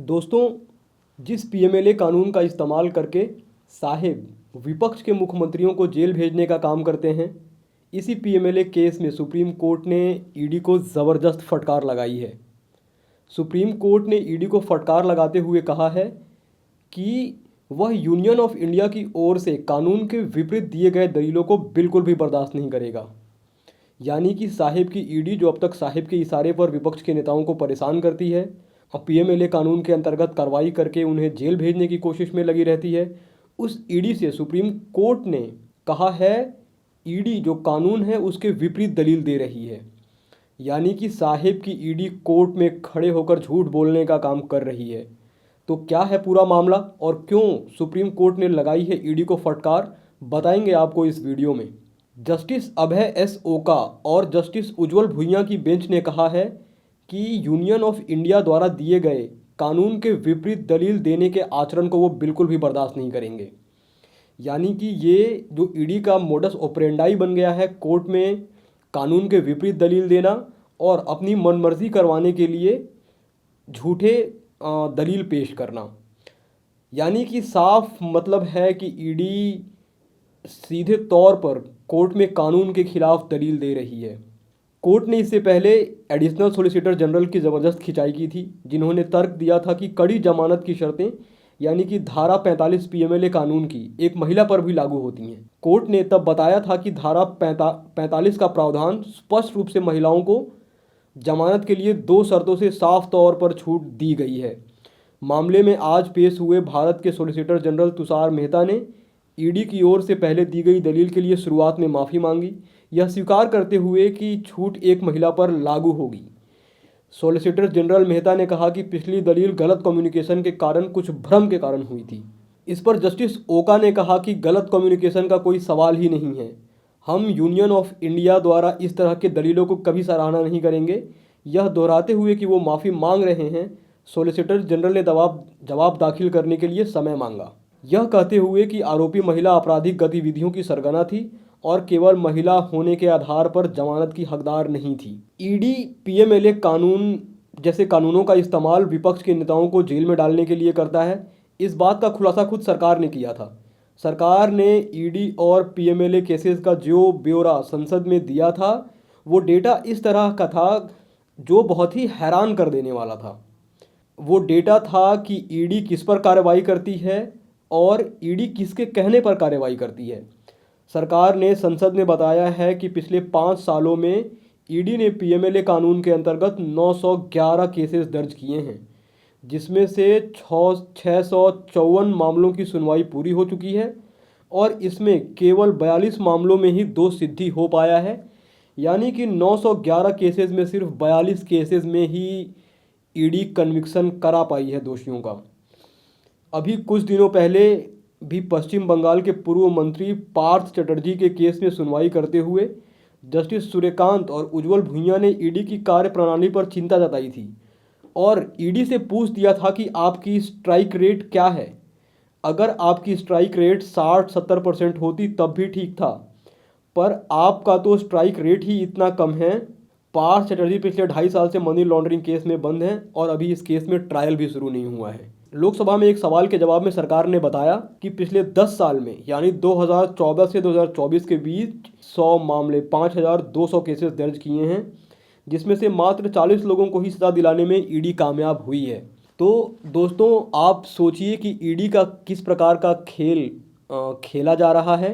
दोस्तों, जिस पीएमएलए कानून का इस्तेमाल करके साहिब विपक्ष के मुख्यमंत्रियों को जेल भेजने का काम करते हैं, इसी पीएमएलए केस में सुप्रीम कोर्ट ने ईडी को ज़बरदस्त फटकार लगाई है। सुप्रीम कोर्ट ने ईडी को फटकार लगाते हुए कहा है कि वह यूनियन ऑफ इंडिया की ओर से कानून के विपरीत दिए गए दलीलों को बिल्कुल भी बर्दाश्त नहीं करेगा। यानी कि साहिब की ईडी, जो अब तक साहिब के इशारे पर विपक्ष के नेताओं को परेशान करती है और पीएमएलए कानून के अंतर्गत कार्रवाई करके उन्हें जेल भेजने की कोशिश में लगी रहती है, उस ईडी से सुप्रीम कोर्ट ने कहा है ईडी जो कानून है उसके विपरीत दलील दे रही है। यानी कि साहिब की ईडी कोर्ट में खड़े होकर झूठ बोलने का काम कर रही है। तो क्या है पूरा मामला और क्यों सुप्रीम कोर्ट ने लगाई है ईडी को फटकार, बताएंगे आपको इस वीडियो में। जस्टिस अभय एस ओका और जस्टिस उज्जवल भुइयां की बेंच ने कहा है कि यूनियन ऑफ इंडिया द्वारा दिए गए कानून के विपरीत दलील देने के आचरण को वो बिल्कुल भी बर्दाश्त नहीं करेंगे। यानी कि ये जो ईडी का मोडस ऑपरेंडाई बन गया है, कोर्ट में कानून के विपरीत दलील देना और अपनी मनमर्जी करवाने के लिए झूठे दलील पेश करना। यानी कि साफ मतलब है कि ईडी सीधे तौर पर कोर्ट में कानून के खिलाफ दलील दे रही है। कोर्ट ने इससे पहले एडिशनल सॉलिसिटर जनरल की ज़बरदस्त खिंचाई की थी, जिन्होंने तर्क दिया था कि कड़ी जमानत की शर्तें यानी कि धारा 45 पीएमएलए कानून की एक महिला पर भी लागू होती हैं। कोर्ट ने तब बताया था कि धारा 45 का प्रावधान स्पष्ट रूप से महिलाओं को जमानत के लिए दो शर्तों से साफ तौर पर छूट दी गई है। मामले में आज पेश हुए भारत के सॉलिसिटर जनरल तुषार मेहता ने ईडी की ओर से पहले दी गई दलील के लिए शुरुआत में माफ़ी मांगी, यह स्वीकार करते हुए कि छूट एक महिला पर लागू होगी। सॉलिसिटर जनरल मेहता ने कहा कि पिछली दलील गलत कम्युनिकेशन के कारण, कुछ भ्रम के कारण हुई थी। इस पर जस्टिस ओका ने कहा कि गलत कम्युनिकेशन का कोई सवाल ही नहीं है, हम यूनियन ऑफ इंडिया द्वारा इस तरह के दलीलों को कभी सराहना नहीं करेंगे। यह दोहराते हुए कि वो माफ़ी मांग रहे हैं, सॉलिसिटर जनरल ने जवाब दाखिल करने के लिए समय मांगा, यह कहते हुए कि आरोपी महिला आपराधिक गतिविधियों की सरगना थी और केवल महिला होने के आधार पर जमानत की हकदार नहीं थी। ईडी पीएमएलए कानून जैसे कानूनों का इस्तेमाल विपक्ष के नेताओं को जेल में डालने के लिए करता है, इस बात का खुलासा खुद सरकार ने किया था। सरकार ने ईडी और पीएमएलए केसेस का जो ब्यौरा संसद में दिया था, वो डेटा इस तरह का था जो बहुत ही हैरान कर देने वाला था। वो डेटा था कि ईडी किस पर कार्रवाई करती है और ईडी किसके कहने पर कार्रवाई करती है। सरकार ने संसद में बताया है कि पिछले 5 सालों में ईडी ने पीएमएलए कानून के अंतर्गत 911 केसेस दर्ज किए हैं, जिसमें से 654 मामलों की सुनवाई पूरी हो चुकी है और इसमें केवल 42 मामलों में ही दोष सिद्धि हो पाया है। यानी कि 911 केसेस में सिर्फ 42 केसेस में ही ईडी कन्विक्शन करा पाई है दोषियों का। अभी कुछ दिनों पहले भी पश्चिम बंगाल के पूर्व मंत्री पार्थ चटर्जी के केस में सुनवाई करते हुए जस्टिस सूर्यकांत और उज्जवल भुइयां ने ईडी की कार्यप्रणाली पर चिंता जताई थी और ईडी से पूछ दिया था कि आपकी स्ट्राइक रेट क्या है। अगर आपकी स्ट्राइक रेट 60-70% होती तब भी ठीक था, पर आपका तो स्ट्राइक रेट ही इतना कम है। पार्थ चटर्जी पिछले 2.5 साल से मनी लॉन्ड्रिंग केस में बंद हैं और अभी इस केस में ट्रायल भी शुरू नहीं हुआ है। लोकसभा में एक सवाल के जवाब में सरकार ने बताया कि पिछले 10 साल में यानी 2014 से 2024 के बीच 100 मामले 5200 केसेस दर्ज किए हैं, जिसमें से मात्र 40 लोगों को ही सजा दिलाने में ईडी कामयाब हुई है। तो दोस्तों, आप सोचिए कि ईडी का किस प्रकार का खेल खेला जा रहा है।